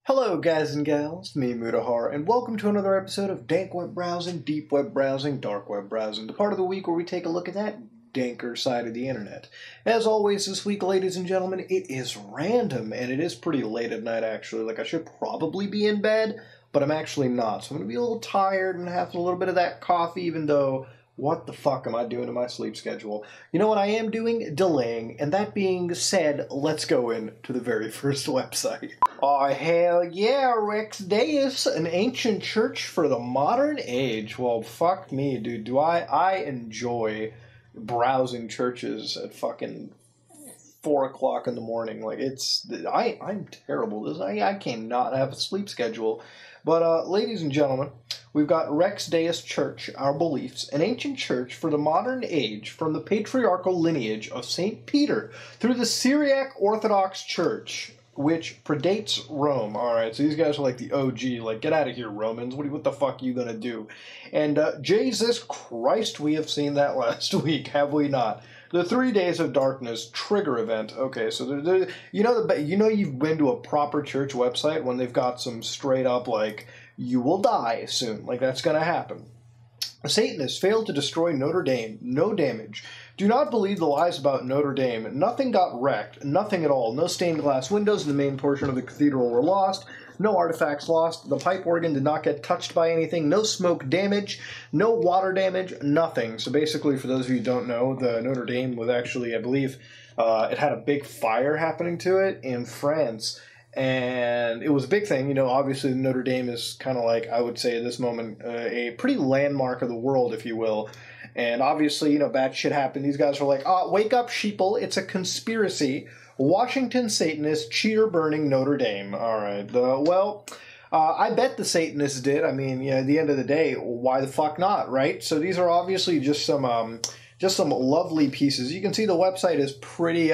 Hello guys and gals, me Mudahar, and welcome to another episode of Dank Web Browsing, Deep Web Browsing, Dark Web Browsing, the part of the week where we take a look at that danker side of the internet. As always this week, ladies and gentlemen, it is random, and it is pretty late at night actually. Like, I should probably be in bed, but I'm actually not, so I'm going to be a little tired and have a little bit of that coffee, even though... what the fuck am I doing to my sleep schedule? You know what I am doing? Delaying. And that being said, let's go into the very first website. Oh, hell yeah, Rex Deus, an ancient church for the modern age. Well, fuck me, dude. I enjoy browsing churches at fucking 4 o'clock in the morning. Like, I'm terrible. I cannot have a sleep schedule. But, ladies and gentlemen, we've got Rex Deus Church, Our Beliefs, an ancient church for the modern age from the patriarchal lineage of St. Peter through the Syriac Orthodox Church, which predates Rome. Alright, so these guys are like the OG, like, get out of here, Romans. What the fuck are you gonna do? And, Jesus Christ, we have seen that last week, have we not? The 3 Days of Darkness trigger event. Okay, so you know you've been to a proper church website when they've got some straight up, like, you will die soon. Like, that's gonna happen. Satanists failed to destroy Notre Dame. No damage. Do not believe the lies about Notre Dame. Nothing got wrecked. Nothing at all. No stained glass windows in the main portion of the cathedral were lost. No artifacts lost. The pipe organ did not get touched by anything. No smoke damage. No water damage. Nothing. So basically, for those of you who don't know, the Notre Dame was actually, I believe, it had a big fire happening to it in France. And it was a big thing. You know, obviously Notre Dame is kind of like, I would say at this moment, a pretty landmark of the world, if you will. And obviously, you know, bad shit happened. These guys were like, wake up, sheeple. It's a conspiracy. Washington Satanists cheer burning Notre Dame. All right. I bet the Satanists did. I mean, you know, at the end of the day, why the fuck not, right? So these are obviously just some lovely pieces. You can see the website is pretty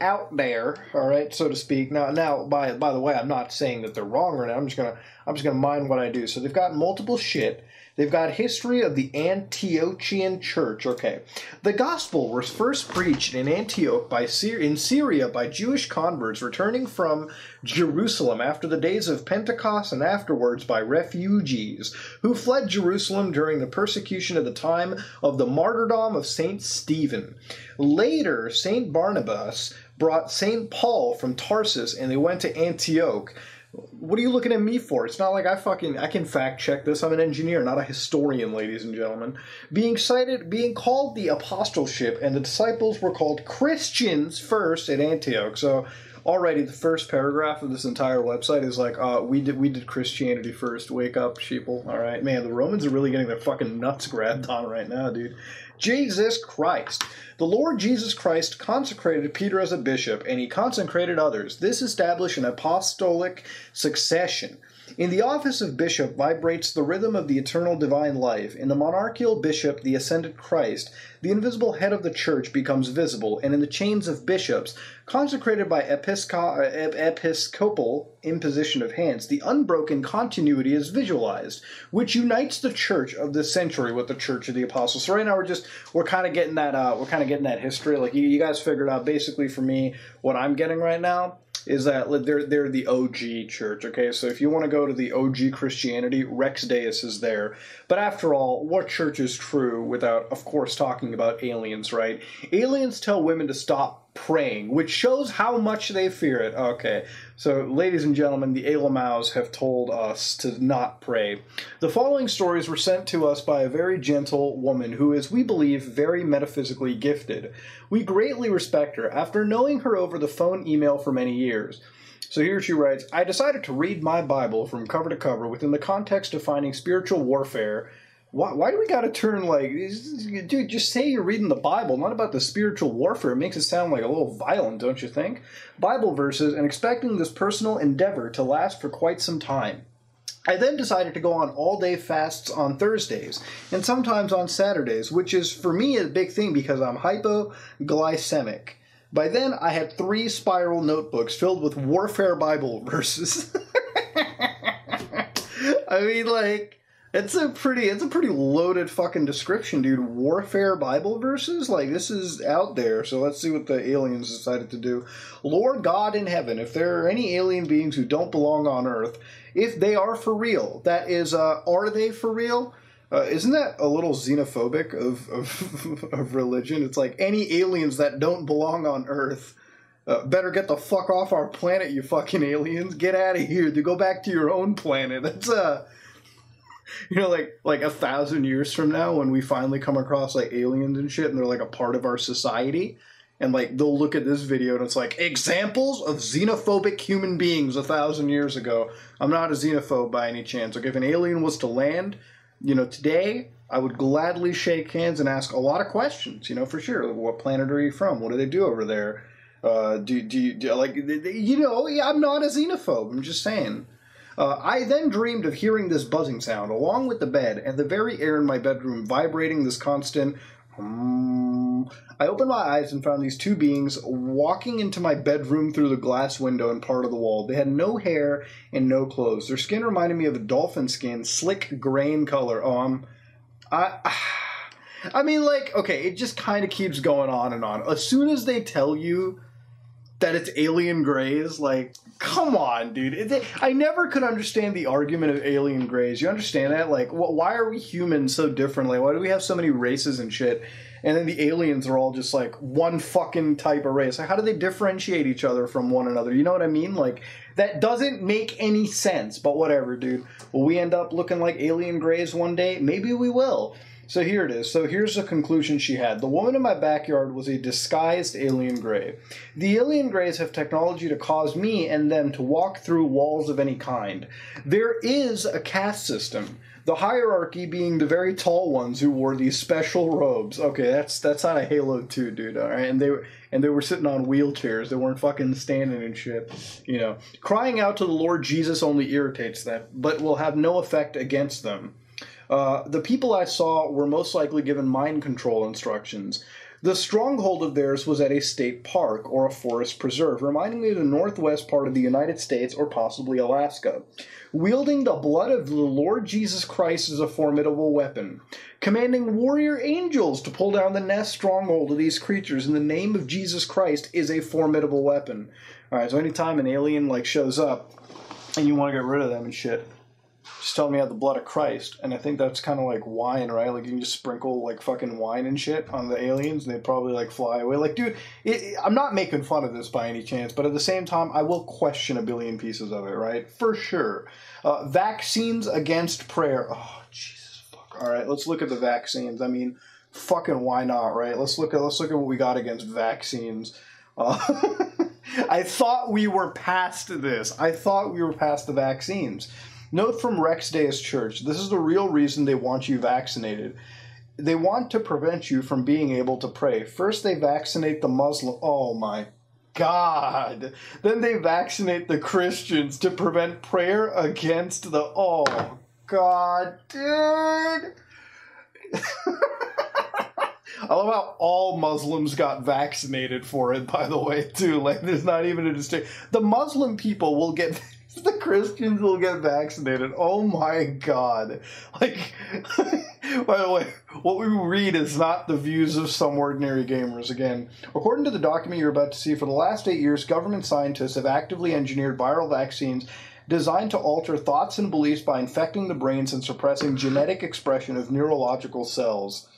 out there, all right, so to speak. Now, by the way, I'm not saying that they're wrong or not. I'm just gonna mind what I do. So they've got multiple shit. They've got history of the Antiochian church. Okay, the gospel was first preached in Antioch in Syria by Jewish converts returning from Jerusalem after the days of Pentecost, and afterwards by refugees who fled Jerusalem during the persecution at the time of the martyrdom of Saint Stephen. Later, Saint Barnabas brought Saint Paul from Tarsus, and they went to Antioch. What are you looking at me for? It's not like I can fact check this. I'm an engineer, not a historian, ladies and gentlemen. Being called the apostleship, and the disciples were called Christians first at Antioch. So already the first paragraph of this entire website is like, we did Christianity first. Wake up, sheeple. All right, man, the Romans are really getting their fucking nuts grabbed on right now, dude. Jesus Christ. The Lord Jesus Christ consecrated Peter as a bishop, and he consecrated others. This established an apostolic succession. In the office of bishop vibrates the rhythm of the eternal divine life. In the monarchical bishop, the ascended Christ, the invisible head of the church becomes visible, and in the chains of bishops, consecrated by episcopal imposition of hands, the unbroken continuity is visualized, which unites the church of this century with the church of the apostles. So right now we're kind of getting that history. Like, you guys figured out basically for me what I'm getting right now is that they're the OG church, okay? So if you want to go to the OG Christianity, Rex Deus is there. But after all, what church is true without, of course, talking about aliens, right? Aliens tell women to stop praying, which shows how much they fear it. Okay, so ladies and gentlemen, the Elamaus have told us to not pray. The following stories were sent to us by a very gentle woman who is, we believe, very metaphysically gifted. We greatly respect her after knowing her over the phone email for many years. So here she writes, I decided to read my Bible from cover to cover within the context of finding spiritual warfare. Why do we gotta turn, like, dude, just say you're reading the Bible, not about the spiritual warfare. It makes it sound like a little violent, don't you think? Bible verses, and expecting this personal endeavor to last for quite some time. I then decided to go on all-day fasts on Thursdays, and sometimes on Saturdays, which is, for me, a big thing because I'm hypoglycemic. By then, I had 3 spiral notebooks filled with warfare Bible verses. I mean, like... It's a pretty loaded fucking description, dude. Warfare Bible verses? Like, this is out there, so let's see what the aliens decided to do. Lord God in heaven, if there are any alien beings who don't belong on Earth, if they are for real, that is, are they for real? Isn't that a little xenophobic of religion? It's like, any aliens that don't belong on Earth, better get the fuck off our planet, you fucking aliens. Get out of here. To go back to your own planet. That's, you know, like 1,000 years from now, when we finally come across like aliens and shit, and they're like a part of our society, and like they'll look at this video and it's like examples of xenophobic human beings 1,000 years ago. I'm not a xenophobe by any chance. Like, if an alien was to land, you know, today, I would gladly shake hands and ask a lot of questions. You know, for sure. Like, what planet are you from? What do they do over there? Do you like, you know? I'm not a xenophobe. I'm just saying. I then dreamed of hearing this buzzing sound along with the bed and the very air in my bedroom vibrating this constant I opened my eyes and found these two beings walking into my bedroom through the glass window and part of the wall. They had no hair and no clothes. Their skin reminded me of a dolphin skin, slick gray in color. I mean, like, okay, it just kind of keeps going on and on. As soon as they tell you that it's alien grays, like, come on, dude. I never could understand the argument of alien grays. You understand that? Like, why are we humans so different? Like, why do we have so many races and shit? And then the aliens are all just, like, one fucking type of race. Like, how do they differentiate each other from one another? You know what I mean? Like, that doesn't make any sense, but whatever, dude. Will we end up looking like alien grays one day? Maybe we will. So here it is. So here's the conclusion she had. The woman in my backyard was a disguised alien gray. The alien grays have technology to cause me and them to walk through walls of any kind. There is a caste system. The hierarchy being the very tall ones who wore these special robes. Okay, that's out of Halo 2, dude, alright? And they were sitting on wheelchairs. They weren't fucking standing and shit. You know. Crying out to the Lord Jesus only irritates them, but will have no effect against them. The people I saw were most likely given mind control instructions. The stronghold of theirs was at a state park or a forest preserve, reminding me of the northwest part of the United States or possibly Alaska. Wielding the blood of the Lord Jesus Christ as a formidable weapon. Commanding warrior angels to pull down the nest stronghold of these creatures in the name of Jesus Christ is a formidable weapon. Alright, so anytime an alien, like, shows up and you want to get rid of them and shit, just tell me I have the blood of Christ. And I think that's kind of like wine, right? Like, you can just sprinkle, like, fucking wine and shit on the aliens, and they probably, like, fly away. Like, dude, I'm not making fun of this by any chance, but at the same time, I will question a billion pieces of it, right? For sure. Vaccines against prayer. Oh, Jesus fuck. All right, let's look at the vaccines. I mean, fucking why not, right? Let's look at what we got against vaccines. I thought we were past this. I thought we were past the vaccines. Note from Rex Deus Church, this is the real reason they want you vaccinated. They want to prevent you from being able to pray. First they vaccinate the Muslim. Oh my God. Then they vaccinate the Christians to prevent prayer against the... Oh God, dude. I love how all Muslims got vaccinated for it, by the way, too. Like, there's not even a distinction. The Muslim people will get... The Christians will get vaccinated. Oh my God. Like, by the way, what we read is not the views of some ordinary gamers. Again, according to the document you're about to see, for the last 8 years, government scientists have actively engineered viral vaccines designed to alter thoughts and beliefs by infecting the brains and suppressing genetic expression of neurological cells.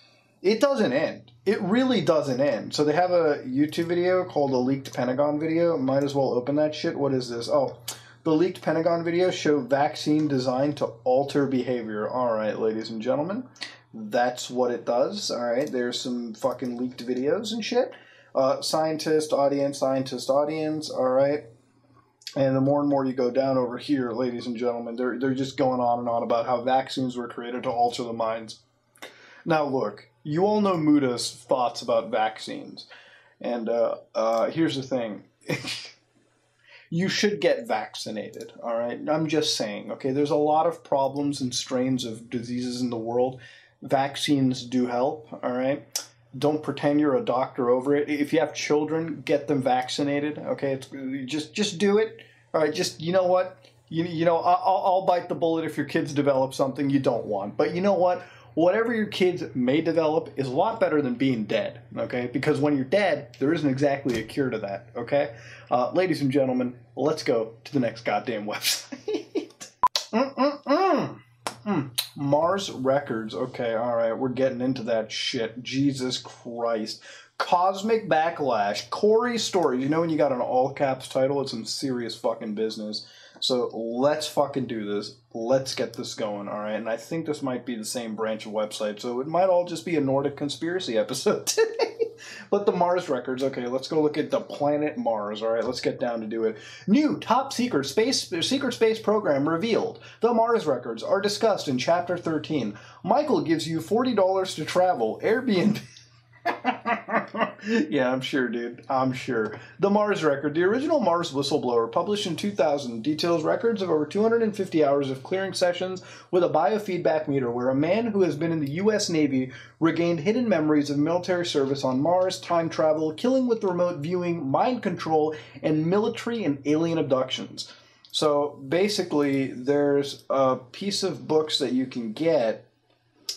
It doesn't end. It really doesn't end. So they have a YouTube video called a leaked Pentagon video. Might as well open that shit. What is this? Oh, the leaked Pentagon videos show vaccine designed to alter behavior. Alright, ladies and gentlemen. That's what it does. Alright, there's some fucking leaked videos and shit. Scientist, audience. Alright. And the more and more you go down over here, ladies and gentlemen, they're just going on and on about how vaccines were created to alter the minds. Now look, you all know Muda's thoughts about vaccines. And here's the thing. You should get vaccinated, all right? I'm just saying, okay? There's a lot of problems and strains of diseases in the world. Vaccines do help, all right? Don't pretend you're a doctor over it. If you have children, get them vaccinated, okay? Just do it, all right? Just, you know what? you know, I'll bite the bullet if your kids develop something you don't want. But you know what? Whatever your kids may develop is a lot better than being dead, okay? Because when you're dead, there isn't exactly a cure to that, okay? Ladies and gentlemen, let's go to the next goddamn website. Mars Records. Okay, all right, we're getting into that shit. Jesus Christ. Cosmic Backlash. Corey Stories. You know when you got an all-caps title, it's some serious fucking business. So let's fucking do this. Let's get this going, all right? And I think this might be the same branch of website, so it might all just be a Nordic conspiracy episode today. But the Mars Records, okay, let's go look at the planet Mars, all right? Let's get down to do it. New top secret space program revealed. The Mars Records are discussed in Chapter 13. Michael gives you $40 to travel. Airbnb... Yeah, I'm sure, dude. I'm sure. The Mars Record, the original Mars whistleblower, published in 2000, details records of over 250 hours of clearing sessions with a biofeedback meter where a man who has been in the U.S. Navy regained hidden memories of military service on Mars, time travel, killing with remote viewing, mind control, and military and alien abductions. So, basically, there's a piece of books that you can get,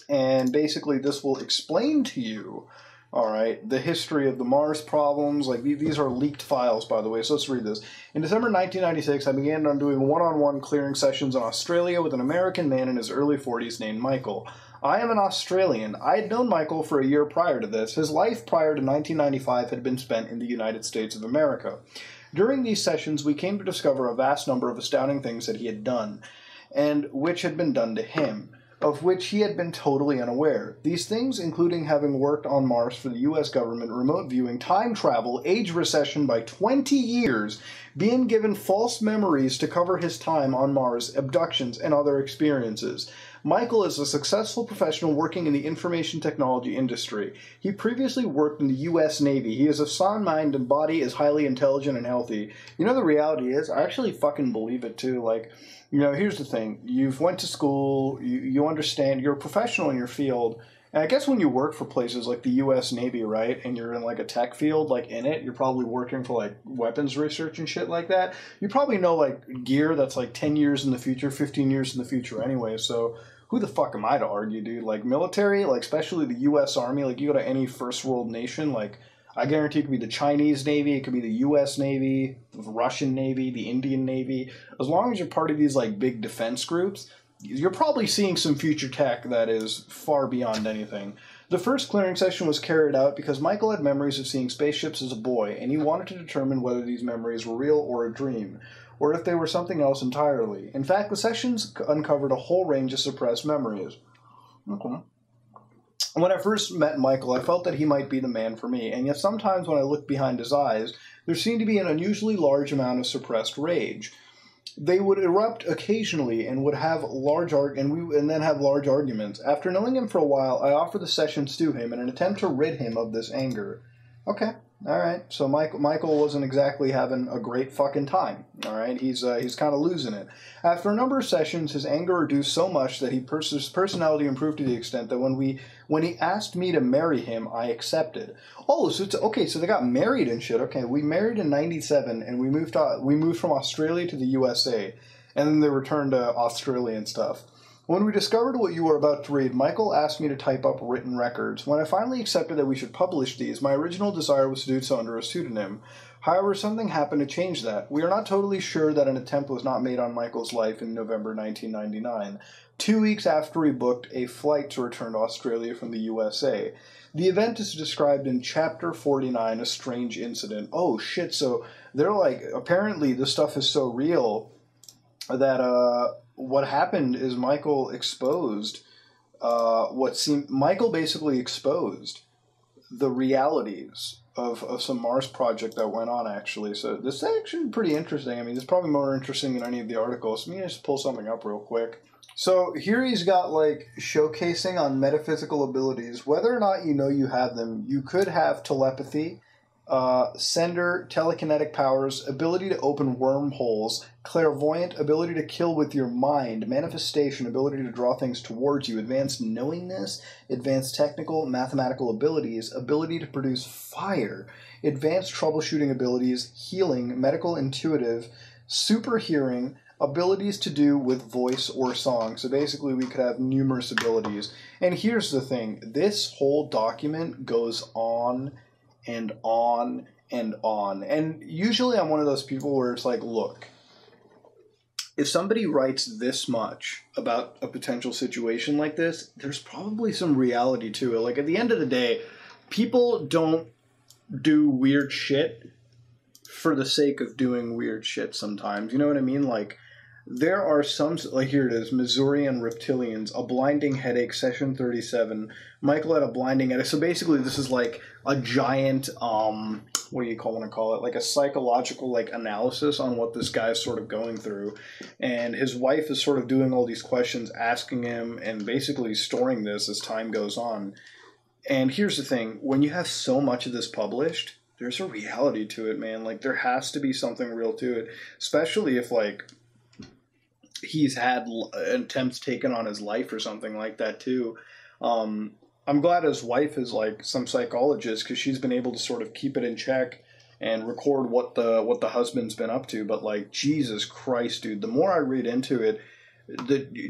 and basically this will explain to you, all right, the history of the Mars problems. Like, these are leaked files, by the way, so let's read this. In December 1996, I began on doing one-on-one clearing sessions in Australia with an American man in his early 40s named Michael. I am an Australian. I had known Michael for a year prior to this. His life prior to 1995 had been spent in the United States of America. During these sessions, we came to discover a vast number of astounding things that he had done, and which had been done to him, of which he had been totally unaware. These things, including having worked on Mars for the U.S. government, remote viewing, time travel, age recession by 20 years, being given false memories to cover his time on Mars, abductions, and other experiences. Michael is a successful professional working in the information technology industry. He previously worked in the U.S. Navy. He is of sound mind and body, is highly intelligent and healthy. You know, the reality is, I actually fucking believe it too. Like, you know, here's the thing. You've went to school, you understand, you're a professional in your field, and I guess when you work for places like the U.S. Navy, right, and you're in, like, a tech field, like, in it, you're probably working for, like, weapons research and shit like that. You probably know, like, gear that's, like, 10 years in the future, 15 years in the future anyway, so who the fuck am I to argue, dude? Like, military, like, especially the U.S. Army, like, you go to any first world nation, like, I guarantee it could be the Chinese Navy, it could be the U.S. Navy, the Russian Navy, the Indian Navy. As long as you're part of these, like, big defense groups, you're probably seeing some future tech that is far beyond anything. The first clearing session was carried out because Michael had memories of seeing spaceships as a boy, and he wanted to determine whether these memories were real or a dream, or if they were something else entirely. In fact, the sessions uncovered a whole range of suppressed memories. Okay. When I first met Michael, I felt that he might be the man for me, and yet sometimes when I looked behind his eyes, there seemed to be an unusually large amount of suppressed rage. They would erupt occasionally and would have large then have large arguments. After knowing him for a while, I offered the sessions to him in an attempt to rid him of this anger. Okay. All right, so Michael wasn't exactly having a great fucking time. All right, he's kind of losing it. After a number of sessions, his anger reduced so much that his personality improved to the extent that when he asked me to marry him, I accepted. Oh, so it's okay. So they got married and shit. Okay, we married in '97, and we moved from Australia to the USA, and then they returned to Australia and stuff. When we discovered what you were about to read, Michael asked me to type up written records. When I finally accepted that we should publish these, my original desire was to do so under a pseudonym. However, something happened to change that. We are not totally sure that an attempt was not made on Michael's life in November 1999, 2 weeks after he booked a flight to return to Australia from the USA. The event is described in Chapter 49, A Strange Incident. Oh, shit, so they're like, apparently this stuff is so real that, what happened is Michael basically exposed the realities of some Mars project that went on, actually. So this is actually pretty interesting. I mean, it's probably more interesting than any of the articles. Let me just pull something up real quick. So here he's got, like, showcasing on metaphysical abilities. Whether or not you know you have them, you could have telepathy, sender, telekinetic powers, ability to open wormholes, clairvoyant, ability to kill with your mind, manifestation, ability to draw things towards you, advanced knowingness, advanced technical, mathematical abilities, ability to produce fire, advanced troubleshooting abilities, healing, medical intuitive, super hearing, abilities to do with voice or song. So basically we could have numerous abilities. And here's the thing. This whole document goes on and on and on. And usually I'm one of those people where it's like, look, if somebody writes this much about a potential situation like this, there's probably some reality to it. Like, at the end of the day, people don't do weird shit for the sake of doing weird shit sometimes. You know what I mean? Like, there are some, like here it is, Missouri and Reptilians, a blinding headache, session 37. Michael had a blinding headache. So basically this is like a giant, what do you want to call it? Like a psychological like analysis on what this guy's sort of going through. And his wife is sort of doing all these questions, asking him, and basically storing this as time goes on. And here's the thing, when you have so much of this published, there's a reality to it, man. Like, there has to be something real to it, especially if, like, he's had attempts taken on his life or something like that, too. I'm glad his wife is, like, some psychologist, because she's been able to sort of keep it in check and record what the husband's been up to. But, like, Jesus Christ, dude, the more I read into it,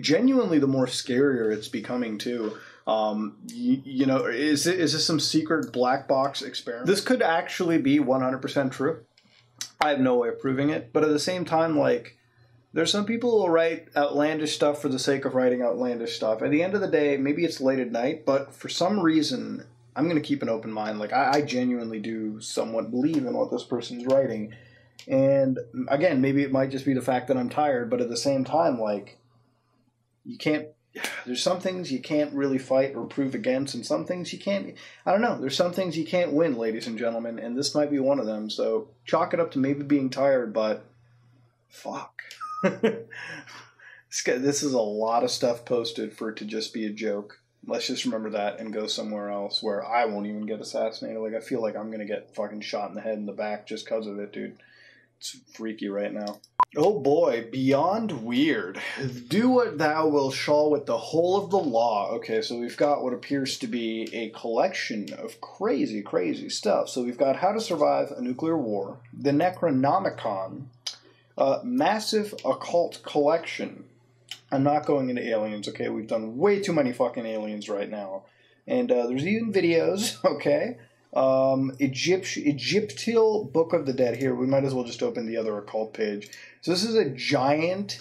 genuinely the more scarier it's becoming, too. You know, is this some secret black box experiment? This could actually be 100% true. I have no way of proving it, but at the same time, like, there's some people who will write outlandish stuff for the sake of writing outlandish stuff. At the end of the day, maybe it's late at night, but for some reason, I'm going to keep an open mind. Like, I genuinely do somewhat believe in what this person's writing. And again, maybe it might just be the fact that I'm tired, but at the same time, like, you can't, there's some things you can't really fight or prove against, and some things you can't, I don't know, there's some things you can't win, ladies and gentlemen, and this might be one of them. So chalk it up to maybe being tired, but fuck. This is a lot of stuff posted for it to just be a joke. Let's just remember that and go somewhere else where I won't even get assassinated. Like, I feel like I'm going to get fucking shot in the head and the back just because of it, dude. It's freaky right now. Oh boy, beyond weird. Do what thou wilt shall with the whole of the law. Okay, so we've got what appears to be a collection of crazy, crazy stuff. So we've got How to Survive a Nuclear War, the Necronomicon, Massive Occult Collection. I'm not going into aliens, okay? We've done way too many fucking aliens right now. And there's even videos, okay? Egyptial Book of the Dead. Here, we might as well just open the other occult page. So this is a giant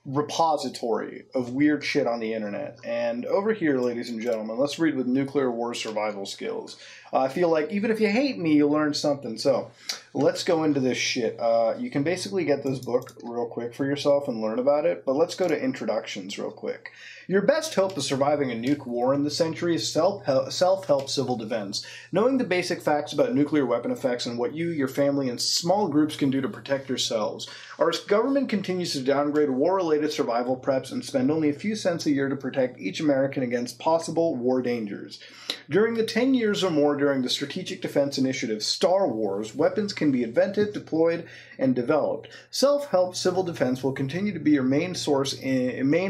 repository of weird shit on the internet. And over here, ladies and gentlemen, let's read with nuclear war survival skills. I feel like even if you hate me, you'll learn something. So let's go into this shit. You can basically get this book real quick for yourself and learn about it. But let's go to introductions real quick. Your best hope of surviving a nuke war in this century is self-help civil defense. Knowing the basic facts about nuclear weapon effects and what you, your family, and small groups can do to protect yourselves. Our government continues to downgrade war-related survival preps and spend only a few cents a year to protect each American against possible war dangers. During the 10 years or more during the Strategic Defense Initiative Star Wars, weapons can be invented, deployed, and developed. Self-help civil defense will continue to be your main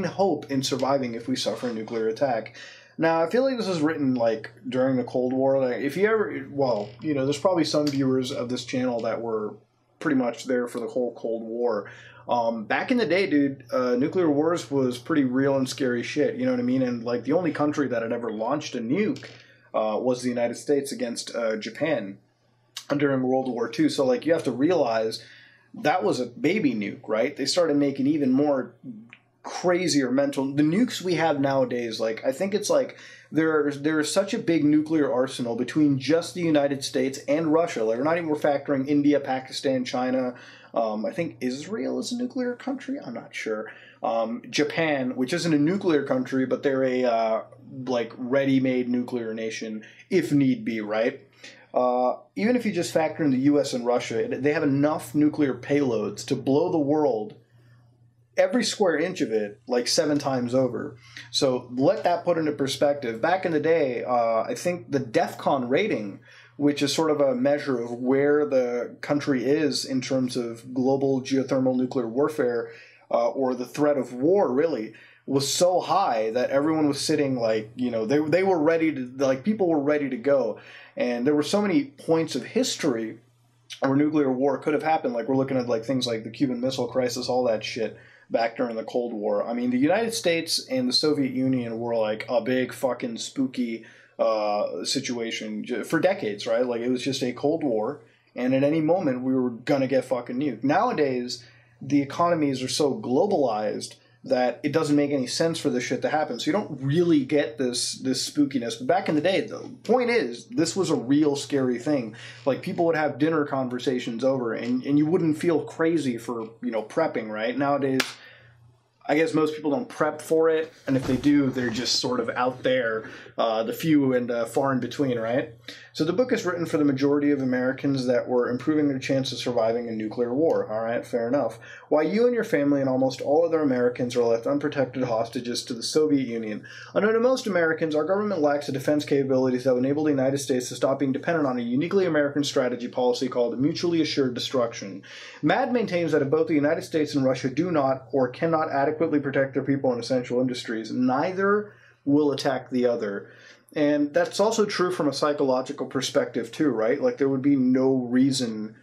hope in surviving if we suffer a nuclear attack. Now, I feel like this was written, like, during the Cold War. Like, if you ever, well, you know, there's probably some viewers of this channel that were pretty much there for the whole Cold War. Back in the day, dude, nuclear wars was pretty real and scary shit, you know what I mean? And, like, the only country that had ever launched a nuke was the United States against Japan during World War II. So, like, you have to realize that was a baby nuke, right? They started making even more crazier mental. The nukes we have nowadays, like, I think it's like there's such a big nuclear arsenal between just the United States and Russia. Like, we're not even factoring India, Pakistan, China. I think Israel is a nuclear country. I'm not sure. Japan, which isn't a nuclear country, but they're a like ready-made nuclear nation if need be, right? Even if you just factor in the U.S. and Russia, they have enough nuclear payloads to blow the world, every square inch of it, like 7 times over. So let that put into perspective. Back in the day, I think the DEFCON rating, which is sort of a measure of where the country is in terms of global geothermal nuclear warfare, or the threat of war, really, was so high that everyone was sitting like, you know, they were ready to, like, people were ready to go. And there were so many points of history or nuclear war could have happened. Like, we're looking at like things like the Cuban Missile Crisis, all that shit back during the Cold War. I mean, the United States and the Soviet Union were like a big fucking spooky situation for decades, right? Like, it was just a Cold War, and at any moment we were gonna get fucking nuked. Nowadays, the economies are so globalized that it doesn't make any sense for this shit to happen. So you don't really get this spookiness. But back in the day, the point is, this was a real scary thing. Like, people would have dinner conversations over, and you wouldn't feel crazy for, prepping, right? Nowadays, I guess most people don't prep for it, and if they do, they're just sort of out there, the few and far in between, right? So the book is written for the majority of Americans that were improving their chance of surviving a nuclear war. All right, fair enough. While you and your family and almost all other Americans are left unprotected hostages to the Soviet Union, unknown to most Americans, our government lacks the defense capabilities that would enable the United States to stop being dependent on a uniquely American strategy policy called mutually assured destruction. MAD maintains that if both the United States and Russia do not or cannot adequately protect their people in essential industries, neither will attack the other. And that's also true from a psychological perspective too, right? Like, there would be no reason.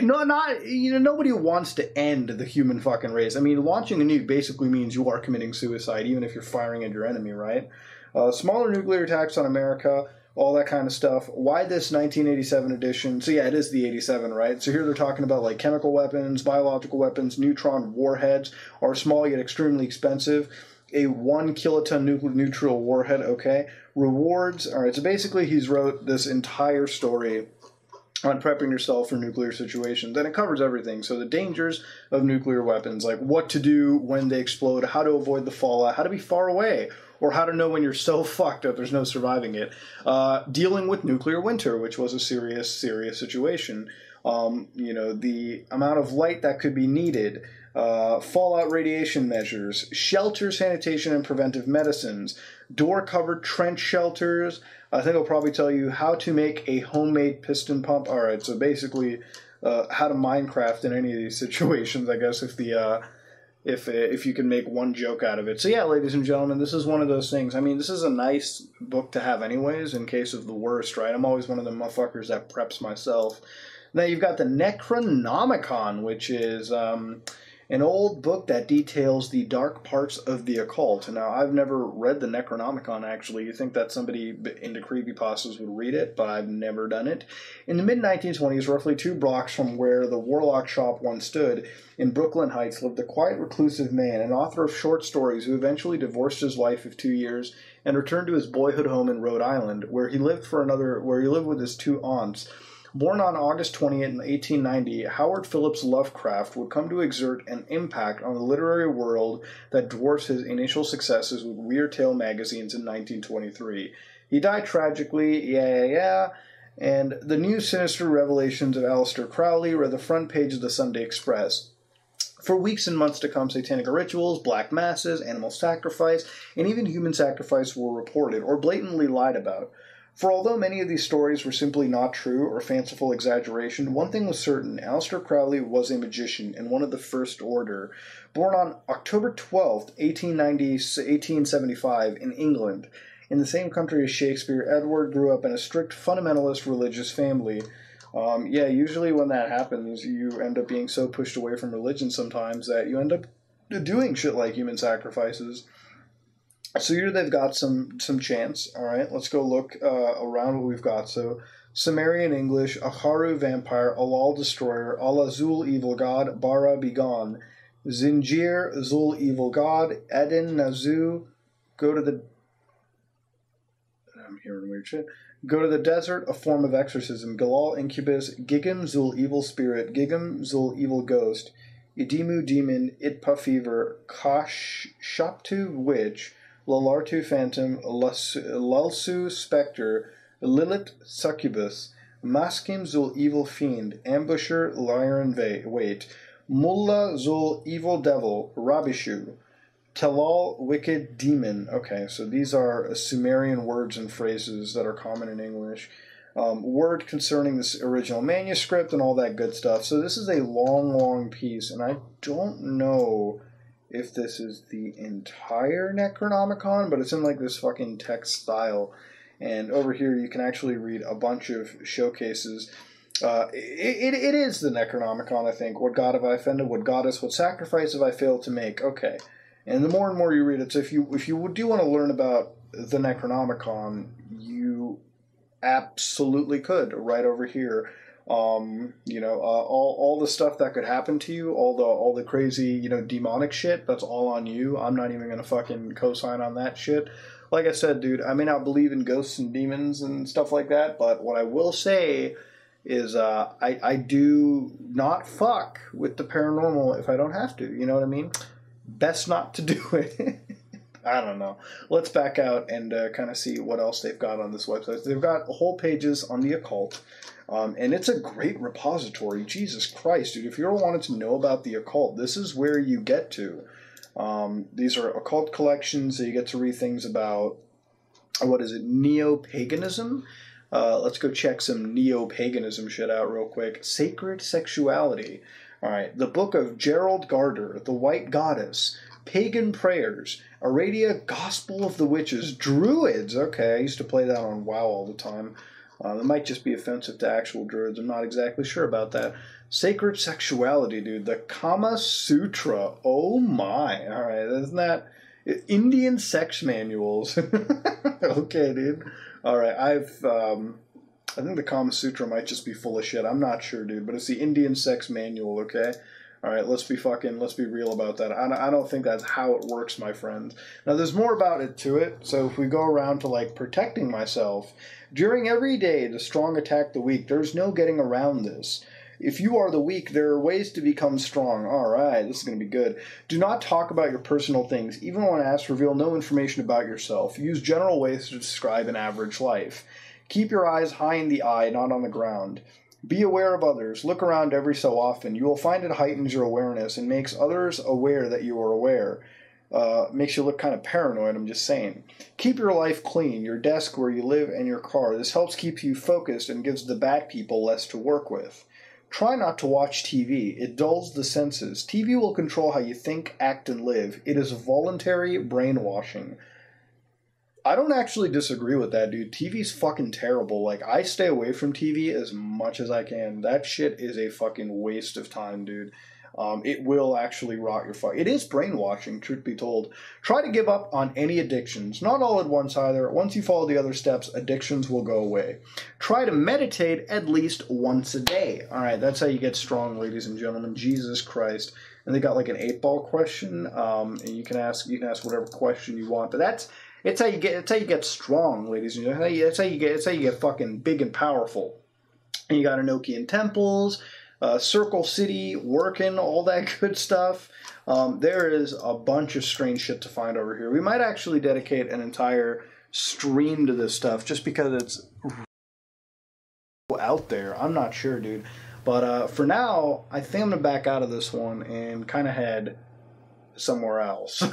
Nobody wants to end the human fucking race. I mean, launching a nuke basically means you are committing suicide, even if you're firing at your enemy, right? Smaller nuclear attacks on America, all that kind of stuff. Why this 1987 edition? So yeah, it is the 87, right? So here they're talking about like chemical weapons, biological weapons, neutron warheads are small yet extremely expensive. A 1 kiloton neutral warhead, okay. Rewards, all right, so basically he's wrote this entire story on prepping yourself for nuclear situations, and it covers everything. So the dangers of nuclear weapons, like what to do when they explode, how to avoid the fallout, how to be far away, or how to know when you're so fucked that there's no surviving it. Dealing with nuclear winter, which was a serious situation. The amount of light that could be needed. Fallout radiation measures, shelter, sanitation, and preventive medicines, door-covered trench shelters. I think I'll probably tell you how to make a homemade piston pump. All right, so basically how to Minecraft in any of these situations, I guess, if you can make one joke out of it. So yeah, ladies and gentlemen, this is one of those things. I mean, this is a nice book to have anyways, in case of the worst, right? I'm always one of the motherfuckers that preps myself. Now you've got the Necronomicon, which is an old book that details the dark parts of the occult. Now, I've never read the Necronomicon, actually. You think that somebody into creepypastas would read it, but I've never done it. In the mid-1920s, roughly 2 blocks from where the Warlock shop once stood, in Brooklyn Heights, lived a quiet, reclusive man, an author of short stories who eventually divorced his wife of 2 years and returned to his boyhood home in Rhode Island, where he lived with his 2 aunts. Born on August 20th in 1890, Howard Phillips Lovecraft would come to exert an impact on the literary world that dwarfs his initial successes with Weird Tale magazines in 1923. He died tragically, and the new sinister revelations of Aleister Crowley read the front page of the Sunday Express. For weeks and months to come, satanic rituals, black masses, animal sacrifice, and even human sacrifice were reported or blatantly lied about. For although many of these stories were simply not true or fanciful exaggeration, one thing was certain: Aleister Crowley was a magician and one of the first order. Born on October 12th, 1875 in England, in the same country as Shakespeare, Edward grew up in a strict fundamentalist religious family. Usually when that happens, you end up being so pushed away from religion sometimes that you end up doing shit like human sacrifices. So here they've got some chants. All right, let's go look around what we've got. So Sumerian English, Aharu vampire, Alal destroyer, Allah Zul evil god, Bara begone, Zinjir Zul evil god, Edin Nazu, go to the. I'm hearing weird shit. Go to the desert, a form of exorcism. Galal incubus, Gigam Zul evil spirit, Gigam Zul evil ghost, Idimu demon, Itpa fever, Kash Shaptu witch, Lalartu phantom, Lalsu spectre, Lilith succubus, Maskim Zul evil fiend, Ambusher lion wait, Mullah Zul evil devil, Rabishu, Telal wicked demon. Okay, so these are Sumerian words and phrases that are common in English. Word concerning this original manuscript and all that good stuff. So this is a long piece, and I don't know if this is the entire Necronomicon, but it's in like this fucking text style. And over here you can actually read a bunch of showcases. It is the Necronomicon, I think. What god have I offended? What goddess? What sacrifice have I failed to make? Okay. And the more and more you read it, so if you do want to learn about the Necronomicon, you absolutely could. Right over here. All the stuff that could happen to you, all the crazy, demonic shit, that's all on you. I'm not even gonna fucking co-sign on that shit. Like I said, dude, I may not believe in ghosts and demons and stuff like that, but what I will say is I do not fuck with the paranormal if I don't have to. You know what I mean? Best not to do it. I don't know. Let's back out and kind of see what else they've got on this website. They've got whole pages on the occult, and it's a great repository. Jesus Christ, dude. If you ever wanted to know about the occult, this is where you get to. These are occult collections, so you get to read things about, what is it, neo-paganism? Let's go check some neo-paganism shit out real quick. Sacred sexuality. Alright, the Book of Gerald Gardner, The White Goddess, Pagan Prayers, Aradia, Gospel of the Witches, Druids. Okay, I used to play that on WoW all the time. It might just be offensive to actual druids. I'm not exactly sure about that. Sacred sexuality, dude. The Kama Sutra. Oh my. Alright, isn't that... Indian sex manuals. Okay, dude. Alright, I think the Kama Sutra might just be full of shit. I'm not sure, dude, but it's the Indian sex manual, okay? Alright, let's be real about that. I don't think that's how it works, my friends. Now, there's more about it to it, so if we go around to, like, protecting myself, during every day, the strong attack the weak. There's no getting around this. If you are the weak, there are ways to become strong. Alright, this is going to be good. Do not talk about your personal things. Even when asked, reveal no information about yourself. Use general ways to describe an average life. Keep your eyes high in the eye, not on the ground. Be aware of others. Look around every so often. You will find it heightens your awareness and makes others aware that you are aware. Makes you look kind of paranoid, I'm just saying. Keep your life clean, your desk where you live, and your car. This helps keep you focused and gives the bad people less to work with. Try not to watch TV. It dulls the senses. TV will control how you think, act, and live. It is voluntary brainwashing. I don't actually disagree with that, dude. TV's fucking terrible. Like, I stay away from TV as much as I can. That shit is a fucking waste of time, dude. It will actually rot your fuck. It is brainwashing, truth be told. Try to give up on any addictions. Not all at once either. Once you follow the other steps, addictions will go away. Try to meditate at least once a day. Alright, that's how you get strong, ladies and gentlemen. Jesus Christ. And they got like an 8-ball question. And you can ask whatever question you want. But it's how you get strong, ladies and gentlemen. It's how you get fucking big and powerful. And you got Enochian temples, Circle City, working, all that good stuff. There is a bunch of strange shit to find over here. We might actually dedicate an entire stream to this stuff just because it's out there. I'm not sure, dude. But for now, I think I'm going to back out of this one and kind of head somewhere else.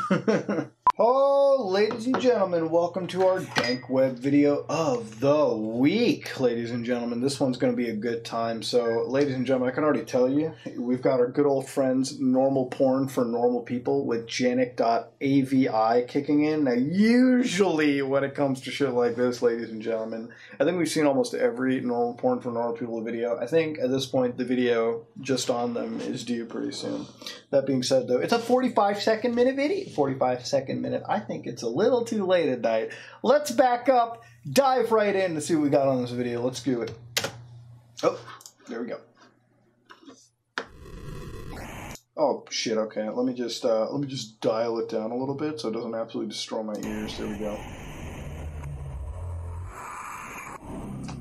Oh, ladies and gentlemen, welcome to our Dank Web video of the week. Ladies and gentlemen, this one's going to be a good time. So, ladies and gentlemen, I can already tell you, we've got our good old friends, Normal Porn for Normal People with Janik.avi kicking in. Now, usually when it comes to shit like this, ladies and gentlemen, I think we've seen almost every Normal Porn for Normal People video. I think at this point, the video just on them is due pretty soon. That being said, though, it's a 45-second minute video. 45-second minute. I think it's a little too late at night. Let's back up, dive right in to see what we got on this video. Let's do it. Oh, there we go. Oh shit. Okay, let me just dial it down a little bit so it doesn't absolutely destroy my ears. There we go.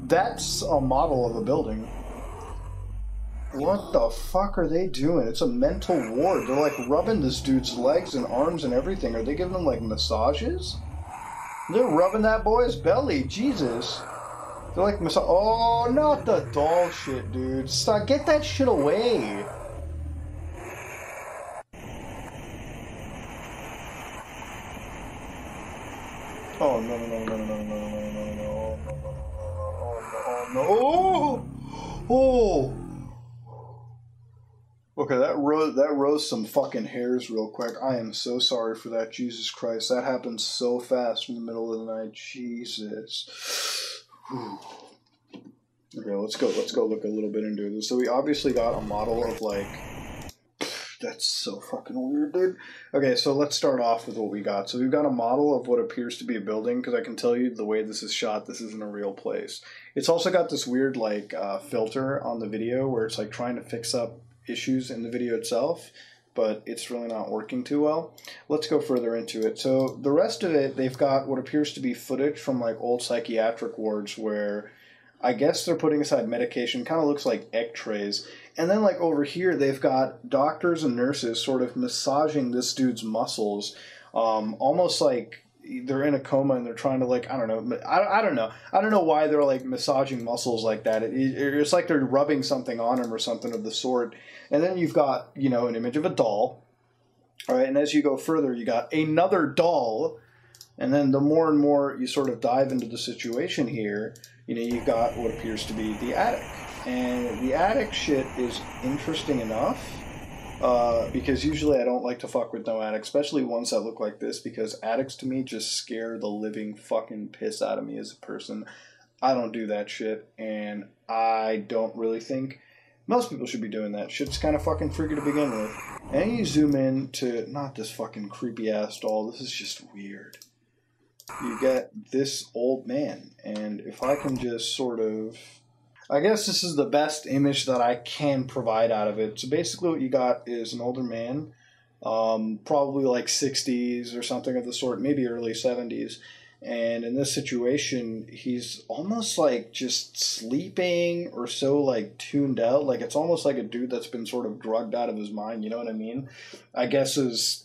That's a model of a building. What the fuck are they doing? It's a mental ward. They're like rubbing this dude's legs and arms and everything. Are they giving him like massages? They're rubbing that boy's belly. Jesus. They're like oh, not the doll shit, dude. Stop. Get that shit away. Oh, no, no, no, no, no, no, no, no, no, no, no, no, no. Oh! Okay, that rose some fucking hairs real quick. I am so sorry for that. Jesus Christ, that happened so fast in the middle of the night. Jesus. Whew. Okay, let's go look a little bit into this. So we obviously got a model of, like... That's so fucking weird, dude. Okay, so let's start off with what we got. So we've got a model of what appears to be a building, because I can tell you the way this is shot, this isn't a real place. It's also got this weird, like, filter on the video where it's, like, trying to fix up issues in the video itself, but it's really not working too well. Let's go further into it. So the rest of it, they've got what appears to be footage from, like, old psychiatric wards where I guess they're putting aside medication. Kind of looks like egg trays. And then, like, over here, they've got doctors and nurses sort of massaging this dude's muscles, almost like they're in a coma and they're trying to, like, I don't know. I don't know. I don't know why they're, like, massaging muscles like that. It's like they're rubbing something on him or something of the sort. And then you've got, you know, an image of a doll. All right, and as you go further, you got another doll. And then the more and more you sort of dive into the situation here, you know, you've got what appears to be the attic. And the attic shit is interesting enough, because usually I don't like to fuck with no attic, especially ones that look like this, because attics to me just scare the living fucking piss out of me as a person. I don't do that shit, and I don't really think most people should be doing that. Shit's kind of fucking freaky to begin with. And you zoom in to, not this fucking creepy ass doll, this is just weird. You get this old man, and if I can just sort of... I guess this is the best image that I can provide out of it. So basically what you got is an older man, probably like 60s or something of the sort, maybe early 70s. And in this situation, he's almost like just sleeping or so like tuned out. Like it's almost like a dude that's been sort of drugged out of his mind, you know what I mean? I guess as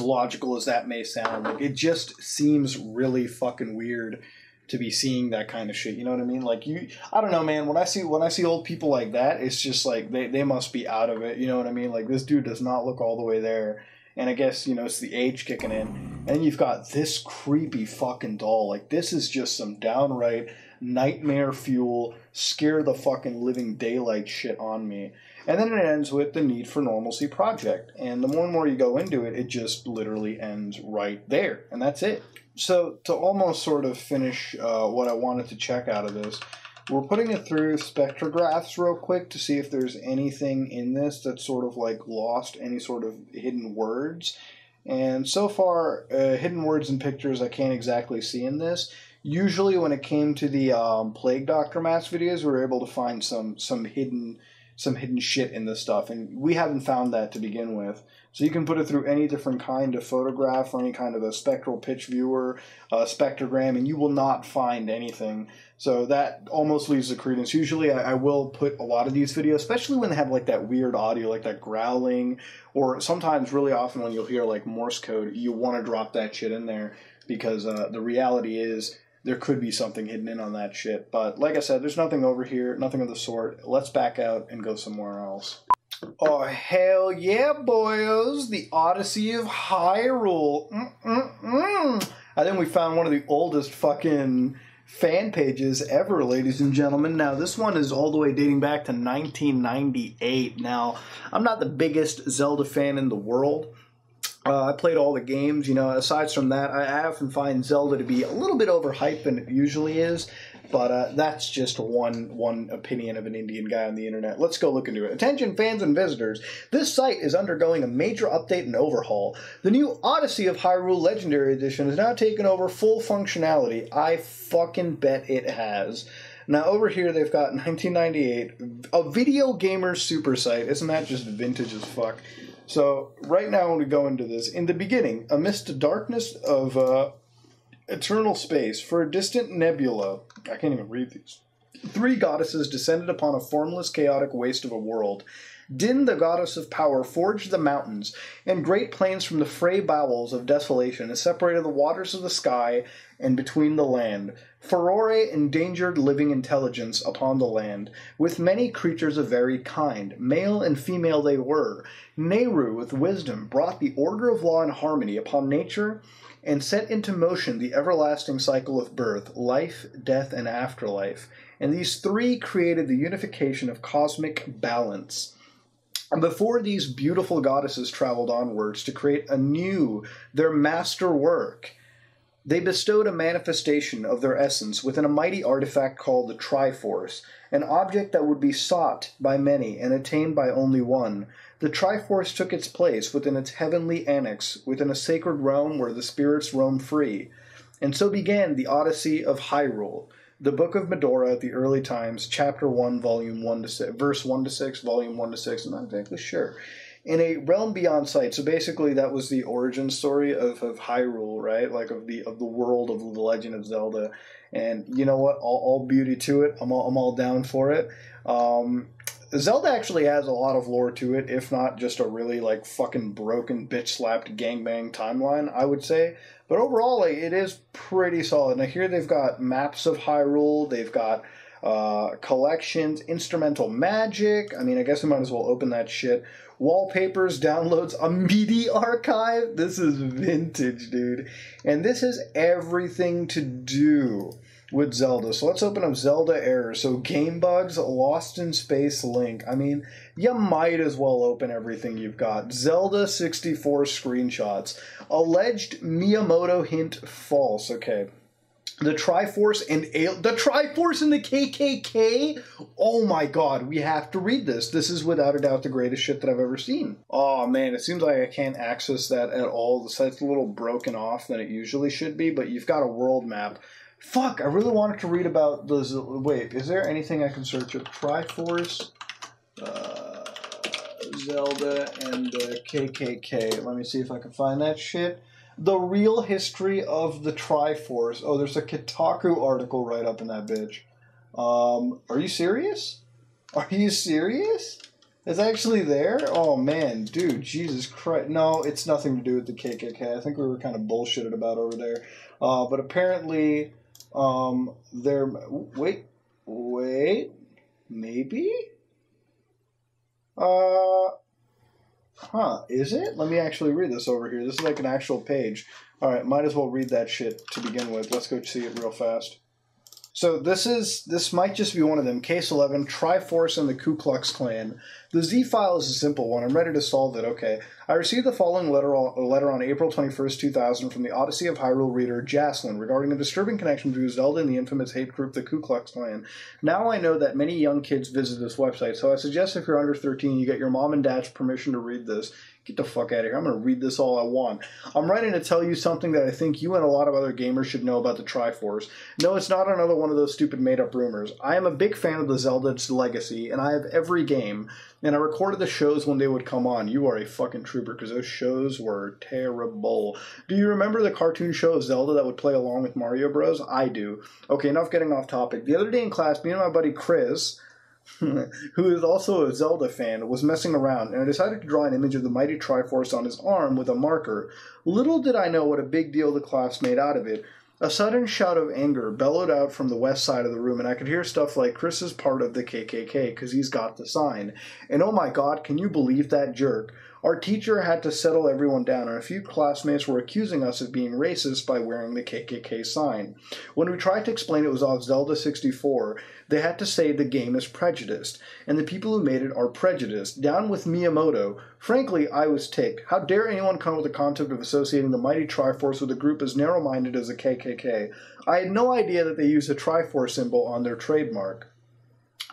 logical as that may sound, like it just seems really fucking weird to be seeing that kind of shit, you know what I mean? Like I don't know, man. When I see old people like that, it's just like they must be out of it, you know what I mean? Like this dude does not look all the way there, and I guess, you know, it's the age kicking in. And you've got this creepy fucking doll. Like this is just some downright nightmare fuel, scare the fucking living daylight shit on me. And then it ends with the Need for Normalcy project, and the more and more you go into it, it just literally ends right there, and that's it. So, to almost sort of finish what I wanted to check out of this, we're putting it through spectrographs real quick to see if there's anything in this that's sort of like lost any sort of hidden words. And so far, hidden words and pictures I can't exactly see in this. Usually when it came to the Plague Doctor Mask videos, we were able to find some hidden shit in this stuff, and we haven't found that to begin with. So you can put it through any different kind of photograph or any kind of a spectral pitch viewer, spectrogram, and you will not find anything. So that almost leaves the credence. Usually I will put a lot of these videos, especially when they have like that weird audio, like that growling, or sometimes really often when you'll hear like Morse code, you want to drop that shit in there, because the reality is there could be something hidden in on that shit. But like I said, there's nothing over here, nothing of the sort. Let's back out and go somewhere else. Oh, hell yeah, boyos. The Odyssey of Hyrule. I think we found one of the oldest fucking fan pages ever, ladies and gentlemen. Now, this one is all the way dating back to 1998. Now, I'm not the biggest Zelda fan in the world. I played all the games, you know. Aside from that, I often find Zelda to be a little bit overhyped than it usually is, but that's just one opinion of an Indian guy on the internet. Let's go look into it. Attention fans and visitors, this site is undergoing a major update and overhaul. The new Odyssey of Hyrule Legendary Edition has now taken over full functionality. I fucking bet it has. Now over here they've got 1998, a video gamer super site. Isn't that just vintage as fuck? So, right now when we go into this, in the beginning, amidst the darkness of eternal space, for a distant nebula, I can't even read these, 3 goddesses descended upon a formless, chaotic waste of a world. Din, the goddess of power, forged the mountains and great plains from the fray bowels of desolation, and separated the waters of the sky and between the land. Furore endangered living intelligence upon the land, with many creatures of every kind. Male and female they were. Nehru, with wisdom, brought the order of law and harmony upon nature, and set into motion the everlasting cycle of birth, life, death, and afterlife. And these 3 created the unification of cosmic balance. And before these beautiful goddesses traveled onwards to create anew their master work, They bestowed a manifestation of their essence within a mighty artifact called the Triforce, an object that would be sought by many and attained by only one. The Triforce took its place within its heavenly annex, within a sacred realm where the spirits roam free. And so began the Odyssey of Hyrule, the Book of Medora at the early times, Chapter 1, Volume 1 to 6, Verse 1 to 6, Volume 1 to 6, I'm not exactly sure. In a realm beyond sight, so basically that was the origin story of Hyrule, right? Like of the world of the Legend of Zelda. And you know what? All beauty to it. I'm all down for it. Zelda actually has a lot of lore to it, if not just a really like fucking broken bitch-slapped gangbang timeline, I would say. But overall, like, it is pretty solid. Now here they've got maps of Hyrule, they've got collections, instrumental magic. I mean, I guess we might as well open that shit. Wallpapers, downloads, a MIDI archive. This is vintage, dude. And this has everything to do with Zelda. So let's open up Zelda errors. So game bugs, Lost in Space link. I mean, you might as well open everything you've got. Zelda 64 screenshots. Alleged Miyamoto hint false. Okay. The Triforce and the KKK? Oh my god, we have to read this. This is without a doubt the greatest shit that I've ever seen. Oh man, it seems like I can't access that at all. The site's a little broken off than it usually should be, but you've got a world map. Fuck, I really wanted to read about those. Wait, is there anything I can search up? Triforce, Zelda, and the KKK. Let me see if I can find that shit. The real history of the Triforce. Oh, there's a Kotaku article right up in that bitch. Are you serious? Are you serious? It's actually there? Oh, man. Dude, Jesus Christ. No, it's nothing to do with the KKK. I think we were kind of bullshitted about over there. But apparently, they're... Wait. Maybe? Huh, is it? Let me actually read this over here. This is like an actual page. Alright, might as well read that shit to begin with. Let's go see it real fast. So this might just be one of them. Case 11, Triforce and the Ku Klux Klan. The Z file is a simple one. I'm ready to solve it. Okay. I received the following letter on April 21st, 2000 from the Odyssey of Hyrule reader Jaslyn regarding a disturbing connection between Zelda and the infamous hate group the Ku Klux Klan. Now I know that many young kids visit this website, so I suggest if you're under 13, you get your mom and dad's permission to read this. Get the fuck out of here. I'm going to read this all I want. I'm writing to tell you something that I think you and a lot of other gamers should know about the Triforce. No, it's not another one of those stupid made-up rumors. I am a big fan of the Zelda's legacy, and I have every game, and I recorded the shows when they would come on. You are a fucking trooper, because those shows were terrible. Do you remember the cartoon show of Zelda that would play along with Mario Bros? I do. Okay, enough getting off topic. The other day in class, me and my buddy Chris... who is also a Zelda fan, was messing around, and I decided to draw an image of the mighty Triforce on his arm with a marker. Little did I know what a big deal the class made out of it. A sudden shout of anger bellowed out from the west side of the room, and I could hear stuff like, Chris is part of the KKK, because he's got the sign. And oh my god, can you believe that jerk? Our teacher had to settle everyone down, and a few classmates were accusing us of being racist by wearing the KKK sign. When we tried to explain it was off Zelda 64, they had to say the game is prejudiced, and the people who made it are prejudiced. Down with Miyamoto. Frankly, I was ticked. How dare anyone come with the concept of associating the mighty Triforce with a group as narrow-minded as the KKK? I had no idea that they used a Triforce symbol on their trademark.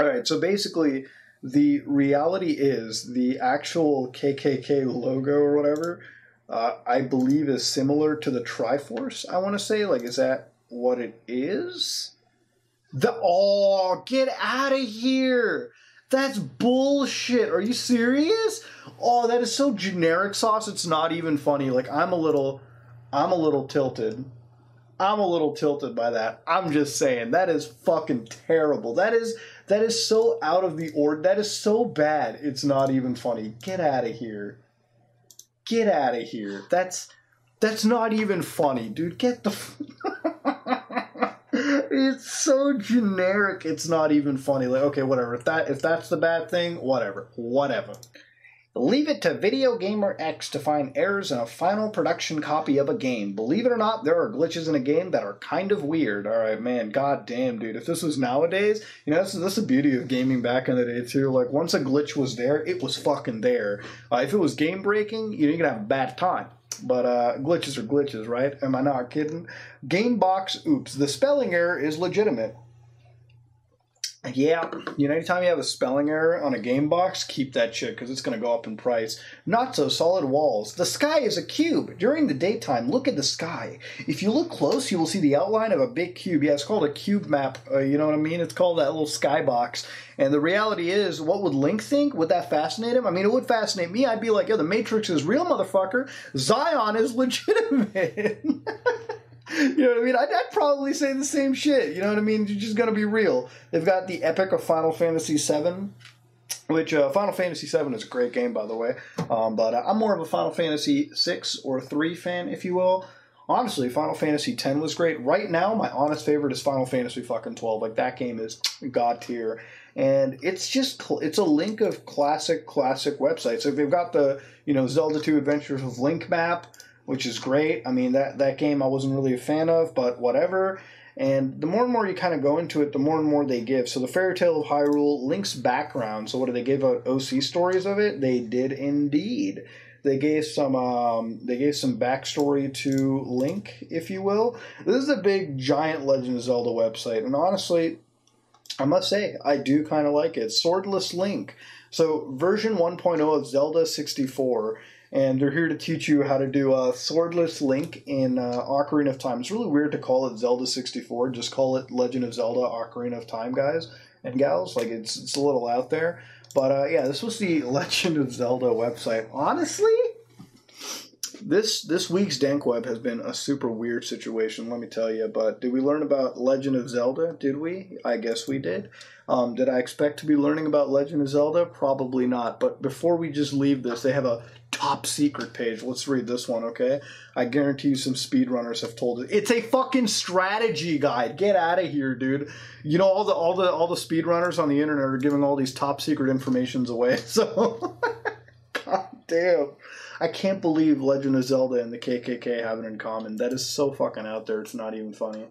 Alright, so basically... the reality is the actual KKK logo or whatever, I believe is similar to the Triforce, I want to say. Like, is that what it is? Oh, get out of here! That's bullshit! Are you serious? Oh, that is so generic sauce, it's not even funny. Like, I'm a little tilted. I'm a little tilted by that. I'm just saying, that is fucking terrible. That is so out of the order. That is so bad, it's not even funny. Get out of here. Get out of here. That's not even funny, dude. Get the... It's so generic, it's not even funny. Like, okay, whatever. If that's the bad thing, whatever. Leave it to Video Gamer X to find errors in a final production copy of a game. Believe it or not, there are glitches in a game that are kind of weird. Alright, man, goddamn, dude. If this was nowadays, you know, that's the beauty of gaming back in the day, too. Like, once a glitch was there, it was fucking there. If it was game-breaking, you're gonna have a bad time. But glitches are glitches, right? Am I not kidding? Gamebox, oops. The spelling error is legitimate. Yeah, anytime you have a spelling error on a game box, keep that shit because it's going to go up in price. Not so solid walls. The sky is a cube. During the daytime, look at the sky. If you look close, you will see the outline of a big cube. Yeah, it's called a cube map. You know what I mean? It's called that little sky box. And the reality is, what would Link think? Would that fascinate him? I mean, it would fascinate me. I'd be like, yo, the Matrix is real, motherfucker. Zion is legitimate. You know what I mean? I'd probably say the same shit. You know what I mean? You're just going to be real. They've got the Epic of Final Fantasy VII, which Final Fantasy VII is a great game, by the way. But I'm more of a Final Fantasy 6 or 3 fan, if you will. Honestly, Final Fantasy X was great. Right now, my honest favorite is Final Fantasy fucking 12. Like, that game is god tier. And it's a link of classic websites. So they've got the, Zelda 2 Adventures of Link map, which is great. I mean, that game I wasn't really a fan of, but whatever. And the more and more you kind of go into it, the more and more they give. So the Fairy Tale of Hyrule, Link's background. So what did they give out? OC stories of it? They did indeed. They gave some backstory to Link, if you will. This is a big, giant Legend of Zelda website, and honestly, I must say, I do kind of like it. Swordless Link. So version 1.0 of Zelda 64. And they're here to teach you how to do a Swordless Link in Ocarina of Time. It's really weird to call it Zelda 64. Just call it Legend of Zelda Ocarina of Time, guys and gals. Like, it's a little out there. But, yeah, this was the Legend of Zelda website. Honestly, this week's Dank Web has been a super weird situation, let me tell you. But did we learn about Legend of Zelda? Did we? I guess we did. Did I expect to be learning about Legend of Zelda? Probably not. But before we just leave this, they have a top secret page. Let's read this one, okay? I guarantee you some speedrunners have told it. It's a fucking strategy guide. Get out of here, dude. All the speedrunners on the internet are giving all these top secret informations away. So, god damn. I can't believe Legend of Zelda and the KKK have it in common. That is so fucking out there. It's not even funny.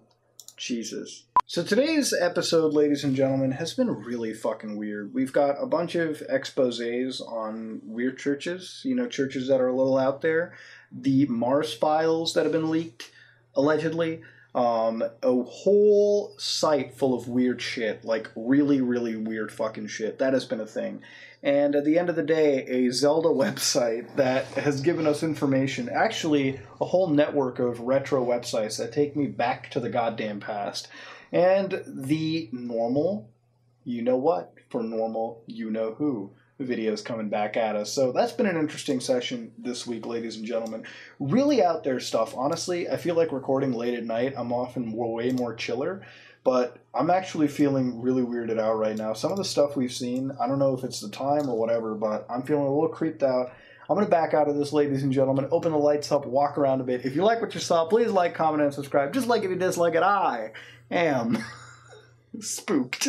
Jesus. So today's episode, ladies and gentlemen, has been really fucking weird. We've got a bunch of exposés on weird churches, churches that are a little out there. The Mars files that have been leaked, allegedly. A whole site full of weird shit, like really, really weird fucking shit. That has been a thing. And at the end of the day, a Zelda website that has given us information, actually a whole network of retro websites that take me back to the goddamn past. And the normal, you know what, for normal, you know who, videos coming back at us. So that's been an interesting session this week, ladies and gentlemen. Really out there stuff. Honestly, I feel like recording late at night, I'm often way more chiller. But I'm actually feeling really weirded out right now. Some of the stuff we've seen, I don't know if it's the time or whatever, but I'm feeling a little creeped out. I'm going to back out of this, ladies and gentlemen. Open the lights up, walk around a bit. If you like what you saw, please like, comment, and subscribe. Just like if you dislike it, I am spooked.